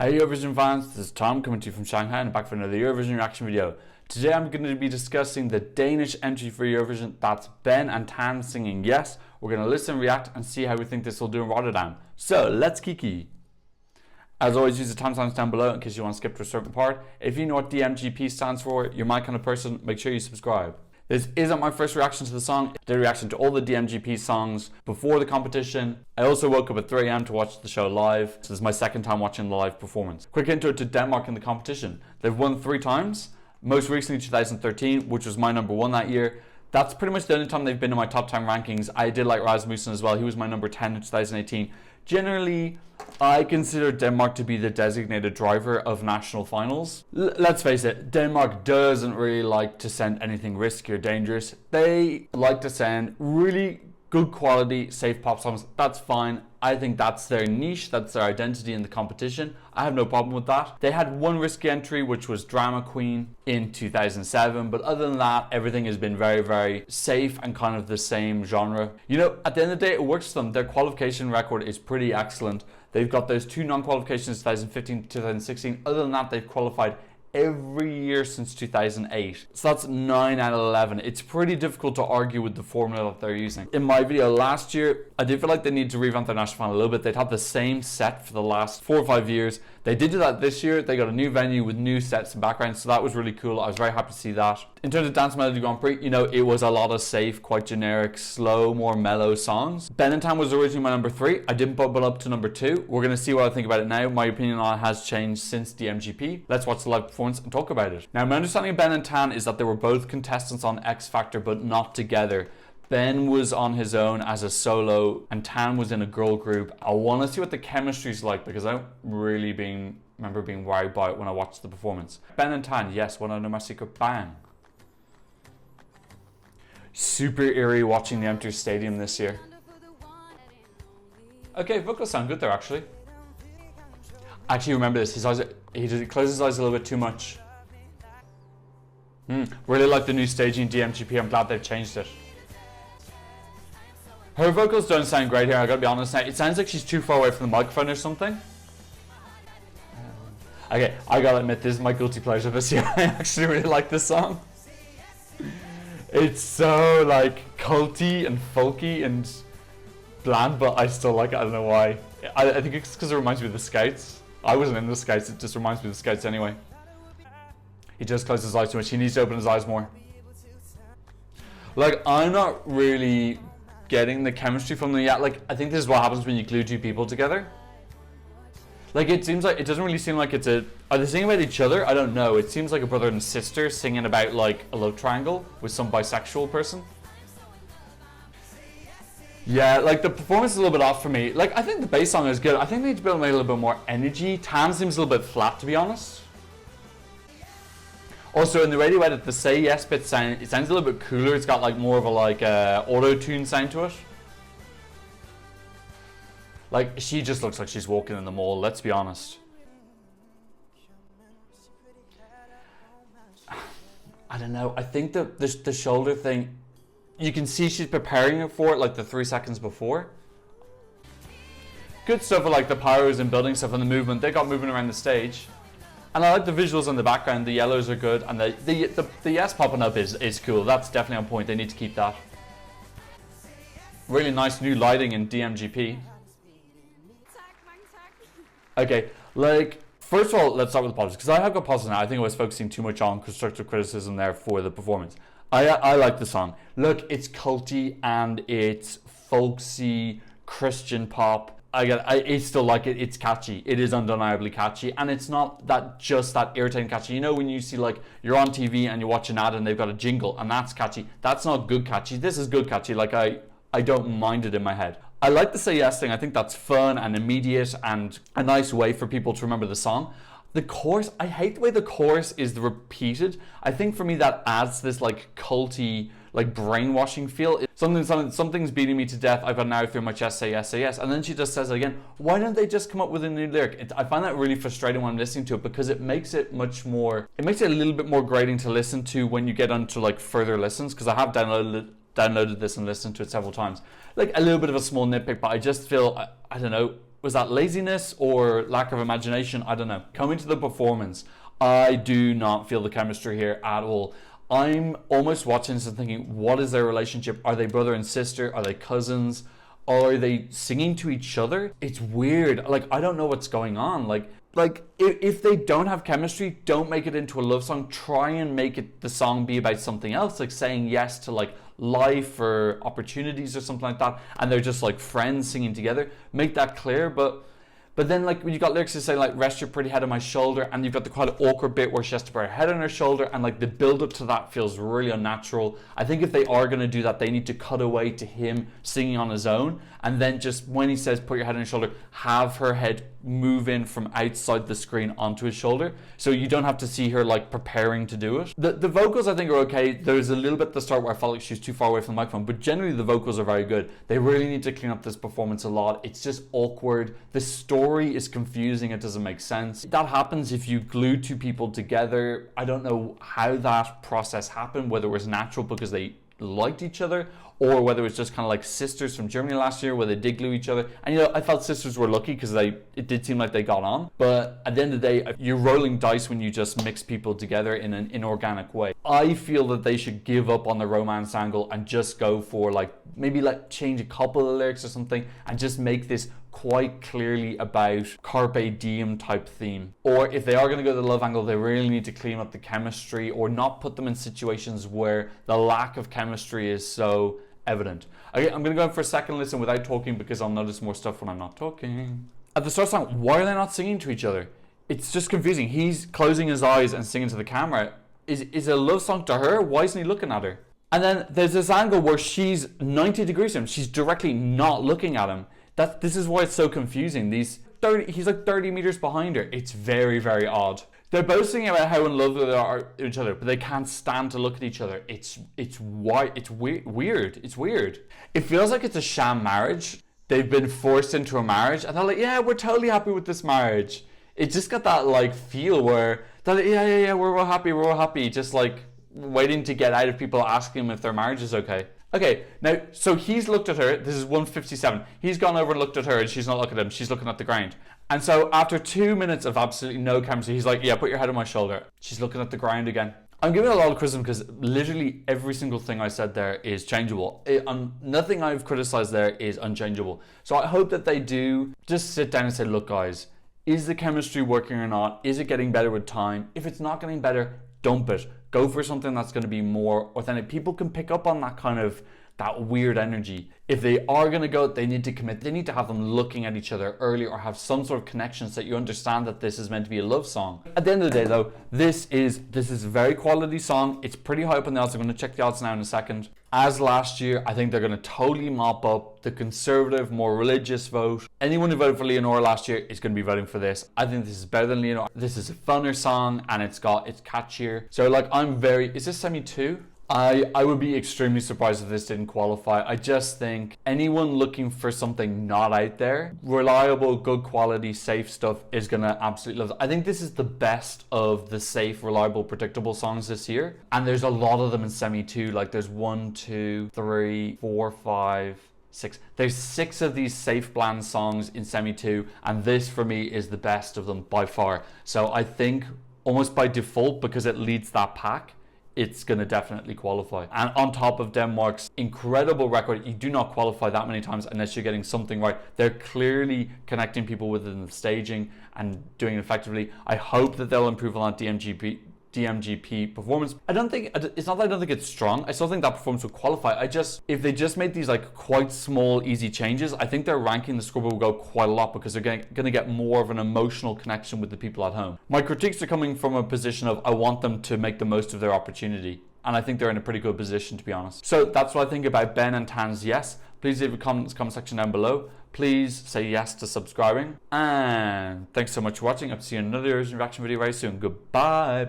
Hey Eurovision fans, this is Tom coming to you from Shanghai and back for another Eurovision reaction video. Today I'm going to be discussing the Danish entry for Eurovision. That's Ben and Tan singing Yes. We're going to listen, react and see how we think this will do in Rotterdam. So let's kiki. As always, use the timestamps down below in case you want to skip to a certain part. If you know what DMGP stands for, you're my kind of person, make sure you subscribe. This isn't my first reaction to the song. I did a reaction to all the DMGP songs before the competition. I also woke up at 3 AM to watch the show live. So this is my second time watching the live performance. Quick intro to Denmark in the competition. They've won 3 times. Most recently 2013, which was my number 1 that year. That's pretty much the only time they've been in my top 10 rankings. I did like Rasmussen as well. He was my number 10 in 2018. Generally, I consider Denmark to be the designated driver of national finals. Let's face it, Denmark doesn't really like to send anything risky or dangerous. They like to send really good quality, safe pop songs. That's fine. I think that's their niche, that's their identity in the competition. I have no problem with that. They had one risky entry, which was Drama Queen in 2007, but other than that, everything has been very, very safe and kind of the same genre. You know, at the end of the day, it works for them. Their qualification record is pretty excellent. They've got those 2 non-qualifications, 2015 to 2016. Other than that, they've qualified every year since 2008. So that's 9 out of 11. It's pretty difficult to argue with the formula that they're using. In my video last year, I did feel like they need to revamp their national final a little bit. They'd had the same set for the last 4 or 5 years. They did do that this year. They got a new venue with new sets and backgrounds, so that was really cool. I was very happy to see that. In terms of Dance Melody Grand Prix, you know, it was a lot of safe, quite generic, slow, more mellow songs. Ben and Tan was originally my number 3. I didn't bump it up to number 2. We're going to see what I think about it now. My opinion on it has changed since DMGP. Let's watch the live performance and talk about it. Now, my understanding of Ben and Tan is that they were both contestants on X Factor, but not together. Ben was on his own as a solo and Tan was in a girl group. I want to see what the chemistry's like because I don't really remember being worried by it when I watched the performance. Ben and Tan, yes, wanna know my secret? Bang. Super eerie watching the empty stadium this year. Okay, vocals sound good there actually. Actually remember this, his eyes, he closes his eyes a little bit too much. Really like the new staging DMGP, I'm glad they've changed it. Her vocals don't sound great here, I gotta be honest now. It sounds like she's too far away from the microphone or something. Okay, I gotta admit, this is my guilty pleasure this year. I actually really like this song. It's so like culty and folky and bland, but I still like it, I don't know why. I think it's because it reminds me of the Scouts. I wasn't in the Scouts, it just reminds me of the Scouts anyway. He just closes his eyes too much, he needs to open his eyes more. Like, I'm not really getting the chemistry from them yet. Like, I think this is what happens when you glue 2 people together. Like, it seems like, it doesn't really seem like it's a, are they singing about each other? I don't know. It seems like a brother and sister singing about like a love triangle with some bisexual person. Yeah, like the performance is a little bit off for me. Like, I think the bass song is good. I think they need to build a little bit more energy. Tan seems a little bit flat, to be honest. Also, in the radio edit, the Say Yes bit it sounds a little bit cooler. It's got like more of a like auto-tune sound to it. Like, she just looks like she's walking in the mall, let's be honest. I don't know, I think the shoulder thing, you can see she's preparing for it like the 3 seconds before. Good stuff with like the pyros and building stuff and the movement. They got moving around the stage. And I like the visuals in the background, the yellows are good, and the yes popping up is cool. That's definitely on point, they need to keep that. Really nice new lighting in DMGP. Okay, like, first of all, let's start with the positives, because I have got positives now. I think I was focusing too much on constructive criticism there for the performance. I like the song. Look, it's culty and it's folksy, Christian pop. I still like it. It's catchy. It is undeniably catchy, and it's not just that irritating catchy. You know, when you see like you're on TV and you watch an ad and they've got a jingle and that's catchy. That's not good catchy. This is good catchy. Like I don't mind it in my head. I like the Say Yes thing. I think that's fun and immediate and a nice way for people to remember the song. The chorus, I hate the way the chorus is repeated. I think for me that adds this like culty, like brainwashing feel. Something's beating me to death. I've got an arrow through my chest, say yes, say yes. And then she just says it again. Why don't they just come up with a new lyric? I find that really frustrating when I'm listening to it because it makes it a little bit more grating to listen to when you get onto like further listens, because I have downloaded this and listened to it several times. Like a little bit of a small nitpick, but I just feel, I don't know, Was that laziness or lack of imagination? I don't know. Coming to the performance, I do not feel the chemistry here at all. I'm almost watching this and thinking, what is their relationship? Are they brother and sister? Are they cousins? Are they singing to each other? It's weird. Like, I don't know what's going on. Like if they don't have chemistry, don't make it into a love song. Try and make it the song be about something else, like saying yes to like life or opportunities or something like that, and they're just like friends singing together. Make that clear. But then, like, when you got lyrics that say like rest your pretty head on my shoulder, and you've got the quite awkward bit where she has to put her head on her shoulder, and like the build up to that feels really unnatural. I think if they are going to do that, they need to cut away to him singing on his own, and then just when he says put your head on your shoulder, have her head move in from outside the screen onto his shoulder, so you don't have to see her like preparing to do it. The vocals I think are okay. There's a little bit at the start where I felt like she was too far away from the microphone, but generally the vocals are very good. They really need to clean up this performance a lot. It's just awkward. The story is confusing. It doesn't make sense. That happens if you glue two people together. I don't know how that process happened, whether it was natural because they liked each other, or whether it was just kind of like Sisters from Germany last year where they did glue each other. And you know, I felt Sisters were lucky because it did seem like they got on. But at the end of the day, you're rolling dice when you just mix people together in an inorganic way. I feel that they should give up on the romance angle and just go for like, maybe like change a couple of lyrics or something and just make this quite clearly about Carpe Diem type theme. Or if they are going to go the love angle, they really need to clean up the chemistry or not put them in situations where the lack of chemistry is so evident. Okay, I'm going to go in for a second listen without talking because I'll notice more stuff when I'm not talking. At the start of the song, why are they not singing to each other? It's just confusing. He's closing his eyes and singing to the camera. Is it a love song to her? Why isn't he looking at her? And then there's this angle where she's 90 degrees from him. She's directly not looking at him. This is why it's so confusing. He's like 30 meters behind her. It's very, very odd. They're both singing about how in love they are with each other, but they can't stand to look at each other. It's weird. It's weird. It feels like it's a sham marriage. They've been forced into a marriage, and they're like, yeah, we're totally happy with this marriage. It just got that like feel where they're like, yeah, we're all happy, just like waiting to get out of people asking them if their marriage is okay. Okay, now, so he's looked at her, this is 1:57, he's gone over and looked at her and she's not looking at him, she's looking at the ground. And so after 2 minutes of absolutely no chemistry, he's like, yeah, put your head on my shoulder. She's looking at the ground again. I'm giving a lot of criticism because literally every single thing I said there is changeable. Nothing I've criticized there is unchangeable. So I hope that they do just sit down and say, look guys, is the chemistry working or not? Is it getting better with time? If it's not getting better, dump it. Go for something that's going to be more authentic. People can pick up on that weird energy. If they are going to go, they need to commit. They need to have them looking at each other early or have some sort of connection so that you understand that this is meant to be a love song. At the end of the day though, this is a very quality song. It's pretty high up on the odds. I'm going to check the odds now in a second. As last year, I think they're going to totally mop up the conservative, more religious vote. Anyone who voted for Leonora last year is going to be voting for this. I think this is better than Leonora. This is a funner song and it's catchier. So like is this semi 2? I would be extremely surprised if this didn't qualify. I just think anyone looking for something not out there, reliable, good quality, safe stuff is going to absolutely love it. I think this is the best of the safe, reliable, predictable songs this year. And there's a lot of them in semi 2. Like there's 1, 2, 3, 4, 5, 6. There's 6 of these safe bland songs in semi 2. And this for me is the best of them by far. So I think almost by default, because it leads that pack, it's going to definitely qualify. And on top of Denmark's incredible record, you do not qualify that many times unless you're getting something right. They're clearly connecting people within the staging and doing it effectively. I hope that they'll improve on that DMGP performance. It's not that I don't think it's strong. I still think that performance would qualify. If they just made these like quite small, easy changes, I think their ranking, the scoreboard will go quite a lot because they're going to get more of an emotional connection with the people at home. My critiques are coming from a position of I want them to make the most of their opportunity. And I think they're in a pretty good position, to be honest. So that's what I think about Ben and Tan's yes. Please leave a comment section down below. Please say yes to subscribing. And thanks so much for watching. I'll see you in another Eurovision reaction video very soon. Goodbye.